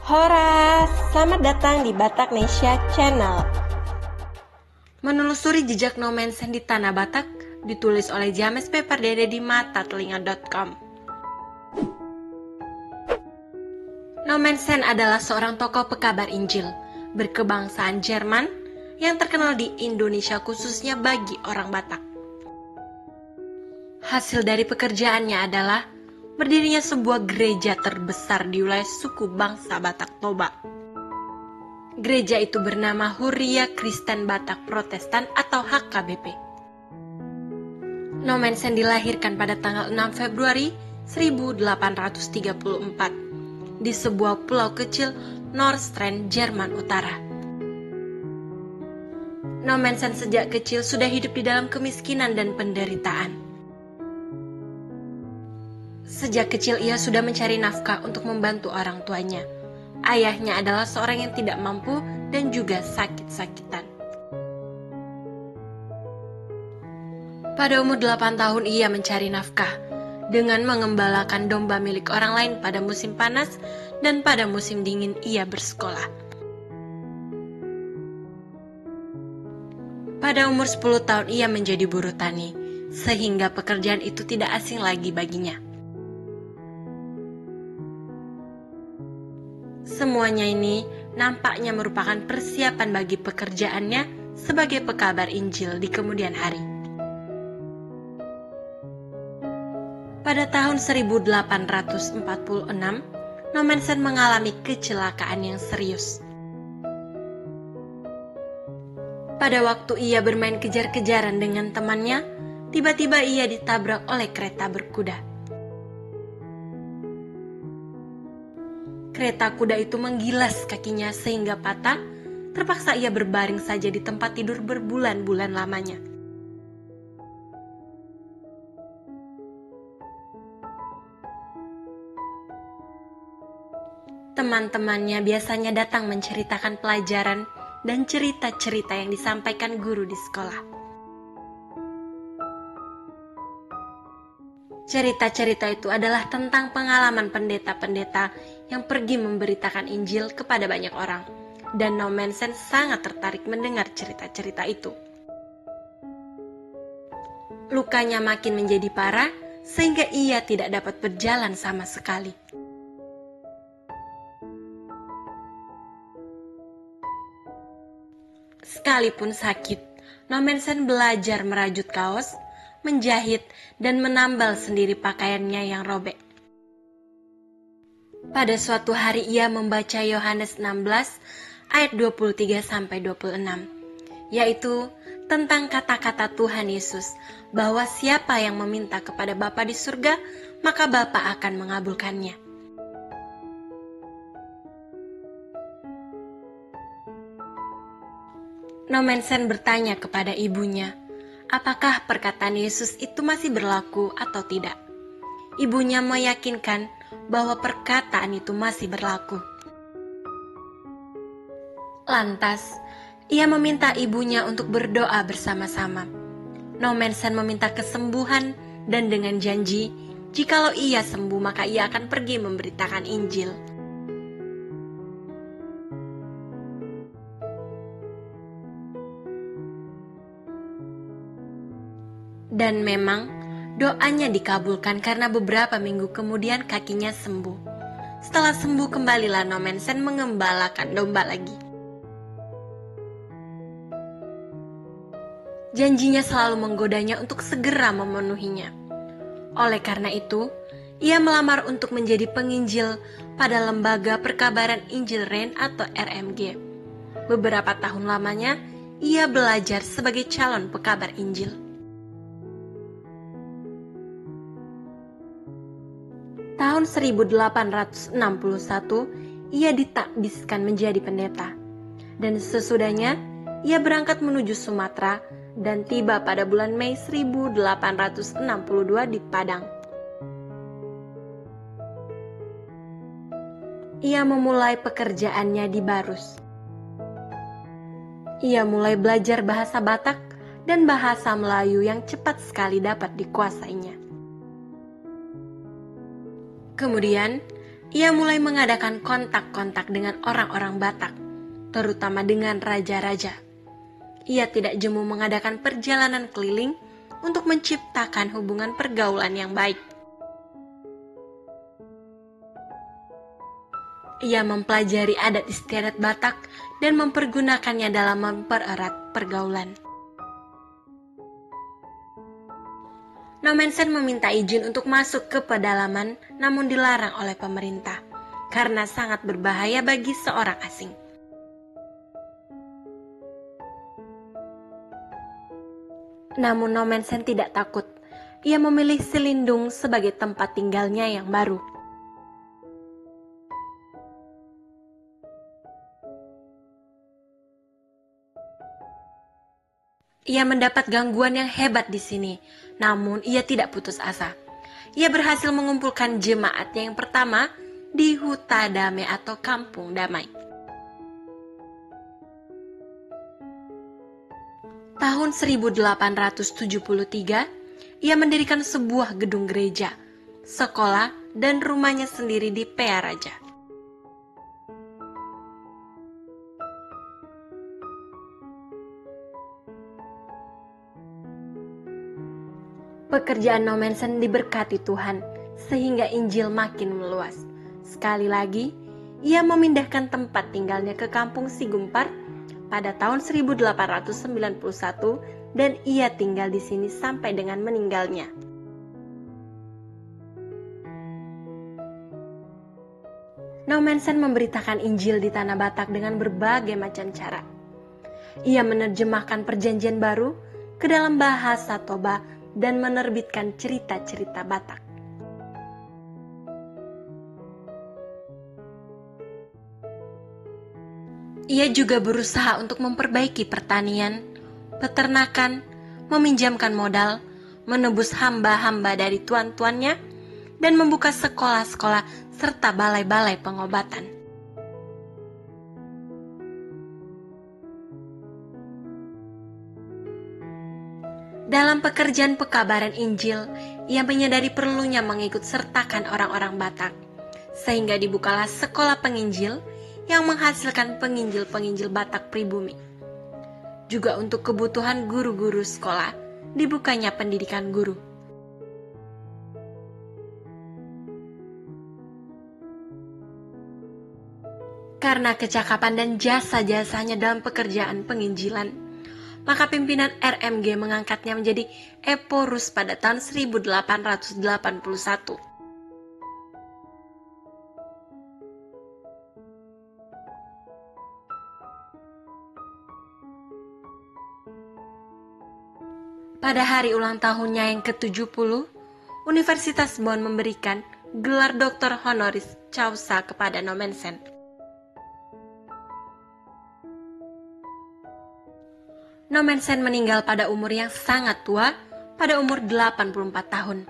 Hora, selamat datang di Bataknesia Channel. Menelusuri jejak Nomensen di Tanah Batak, ditulis oleh James P. Pardede di matatelinga.com. Nomensen adalah seorang tokoh pekabar Injil, berkebangsaan Jerman, yang terkenal di Indonesia khususnya bagi orang Batak. Hasil dari pekerjaannya adalah berdirinya sebuah gereja terbesar di wilayah suku bangsa Batak Toba. Gereja itu bernama Huria Kristen Batak Protestan atau HKBP. Nomensen dilahirkan pada tanggal 6 Februari 1834 di sebuah pulau kecil Nordstrand, Jerman Utara. Nomensen sejak kecil sudah hidup di dalam kemiskinan dan penderitaan. Sejak kecil ia sudah mencari nafkah untuk membantu orang tuanya. Ayahnya adalah seorang yang tidak mampu dan juga sakit-sakitan. Pada umur 8 tahun ia mencari nafkah dengan mengembalakan domba milik orang lain pada musim panas dan pada musim dingin ia bersekolah. Pada umur 10 tahun ia menjadi buruh tani, sehingga pekerjaan itu tidak asing lagi baginya. Semuanya ini nampaknya merupakan persiapan bagi pekerjaannya sebagai pekabar Injil di kemudian hari. Pada tahun 1846, Nomensen mengalami kecelakaan yang serius. Pada waktu ia bermain kejar-kejaran dengan temannya, tiba-tiba ia ditabrak oleh kereta berkuda. Kereta kuda itu menggilas kakinya sehingga patah, terpaksa ia berbaring saja di tempat tidur berbulan-bulan lamanya. Teman-temannya biasanya datang menceritakan pelajaran dan cerita-cerita yang disampaikan guru di sekolah. Cerita-cerita itu adalah tentang pengalaman pendeta-pendeta yang pergi memberitakan Injil kepada banyak orang, dan Nomensen sangat tertarik mendengar cerita-cerita itu. Lukanya makin menjadi parah, sehingga ia tidak dapat berjalan sama sekali. Sekalipun sakit, Nomensen belajar merajut kaos, menjahit, dan menambal sendiri pakaiannya yang robek. Pada suatu hari ia membaca Yohanes 16 ayat 23-26, yaitu tentang kata-kata Tuhan Yesus bahwa siapa yang meminta kepada Bapa di surga, maka Bapa akan mengabulkannya. Nomensen bertanya kepada ibunya, apakah perkataan Yesus itu masih berlaku atau tidak? Ibunya meyakinkan bahwa perkataan itu masih berlaku. Lantas, ia meminta ibunya untuk berdoa bersama-sama. Nomensen meminta kesembuhan dan dengan janji, jikalau ia sembuh maka ia akan pergi memberitakan Injil. Dan memang doanya dikabulkan karena beberapa minggu kemudian kakinya sembuh. Setelah sembuh kembalilah Nomensen mengembalakan domba lagi. Janjinya selalu menggodanya untuk segera memenuhinya. Oleh karena itu, ia melamar untuk menjadi penginjil pada Lembaga Perkabaran Injil Ren atau RMG. Beberapa tahun lamanya, ia belajar sebagai calon pekabar Injil. Tahun 1861, ia ditakbiskan menjadi pendeta. Dan sesudahnya, ia berangkat menuju Sumatera dan tiba pada bulan Mei 1862 di Padang. Ia memulai pekerjaannya di Barus. Ia mulai belajar bahasa Batak dan bahasa Melayu yang cepat sekali dapat dikuasainya. Kemudian, Ia mulai mengadakan kontak-kontak dengan orang-orang Batak, terutama dengan raja-raja. Ia tidak jemu mengadakan perjalanan keliling untuk menciptakan hubungan pergaulan yang baik. Ia mempelajari adat istiadat Batak dan mempergunakannya dalam mempererat pergaulan. Nommensen meminta izin untuk masuk ke pedalaman, namun dilarang oleh pemerintah karena sangat berbahaya bagi seorang asing. Namun Nommensen tidak takut. Ia memilih Silindung sebagai tempat tinggalnya yang baru. Ia mendapat gangguan yang hebat di sini, namun ia tidak putus asa. Ia berhasil mengumpulkan jemaatnya yang pertama di Huta Damai atau Kampung Damai. Tahun 1873, ia mendirikan sebuah gedung gereja, sekolah, dan rumahnya sendiri di Pearaja. Pekerjaan Nommensen diberkati Tuhan, sehingga Injil makin meluas. Sekali lagi, ia memindahkan tempat tinggalnya ke kampung Sigumpar pada tahun 1891 dan ia tinggal di sini sampai dengan meninggalnya. Nommensen memberitakan Injil di tanah Batak dengan berbagai macam cara. Ia menerjemahkan perjanjian baru ke dalam bahasa Toba dan menerbitkan cerita-cerita Batak. Ia juga berusaha untuk memperbaiki pertanian, peternakan, meminjamkan modal, menebus hamba-hamba dari tuan-tuannya, dan membuka sekolah-sekolah serta balai-balai pengobatan. Dalam pekerjaan pekabaran Injil, ia menyadari perlunya mengikut sertakan orang-orang Batak, sehingga dibukalah sekolah penginjil yang menghasilkan penginjil-penginjil Batak pribumi. Juga untuk kebutuhan guru-guru sekolah, dibukanya pendidikan guru. Karena kecakapan dan jasa-jasanya dalam pekerjaan penginjilan, maka pimpinan RMG mengangkatnya menjadi Eporus pada tahun 1881. Pada hari ulang tahunnya yang ke-70, Universitas Bonn memberikan gelar doktor honoris causa kepada Nommensen. Nommensen meninggal pada umur yang sangat tua, pada umur 84 tahun.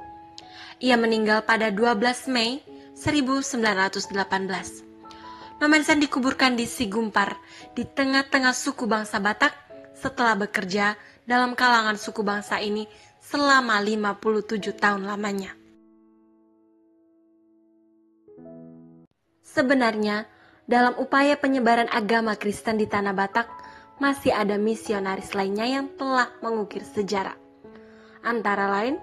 Ia meninggal pada 12 Mei 1918. Nommensen dikuburkan di Sigumpar, di tengah-tengah suku bangsa Batak, setelah bekerja dalam kalangan suku bangsa ini selama 57 tahun lamanya. Sebenarnya, dalam upaya penyebaran agama Kristen di tanah Batak, masih ada misionaris lainnya yang telah mengukir sejarah. Antara lain,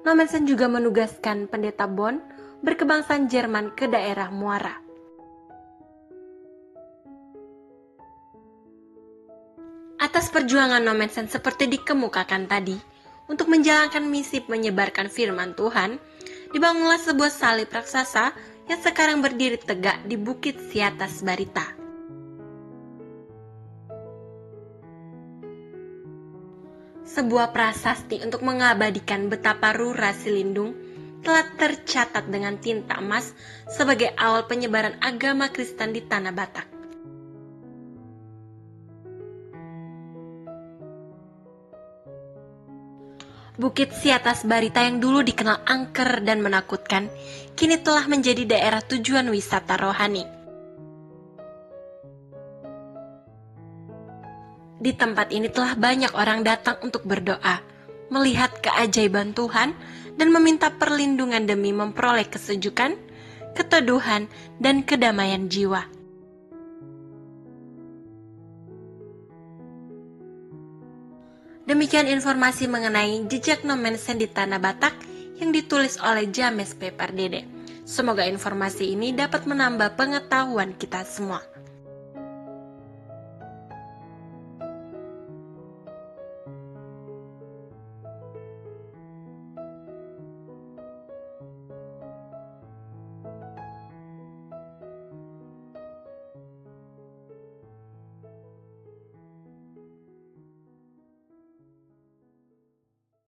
Nommensen juga menugaskan pendeta Bonn berkebangsaan Jerman ke daerah Muara. Atas perjuangan Nommensen seperti dikemukakan tadi, untuk menjalankan misi menyebarkan firman Tuhan, dibangunlah sebuah salib raksasa yang sekarang berdiri tegak di Bukit Siatas Barita. Sebuah prasasti untuk mengabadikan betapa Rura Silindung telah tercatat dengan tinta emas sebagai awal penyebaran agama Kristen di tanah Batak. Bukit Siatas Barita yang dulu dikenal angker dan menakutkan, kini telah menjadi daerah tujuan wisata rohani. Di tempat ini telah banyak orang datang untuk berdoa, melihat keajaiban Tuhan, dan meminta perlindungan demi memperoleh kesejukan, keteduhan, dan kedamaian jiwa. Demikian informasi mengenai jejak nomensen di Tanah Batak yang ditulis oleh James P. Pardede. Semoga informasi ini dapat menambah pengetahuan kita semua.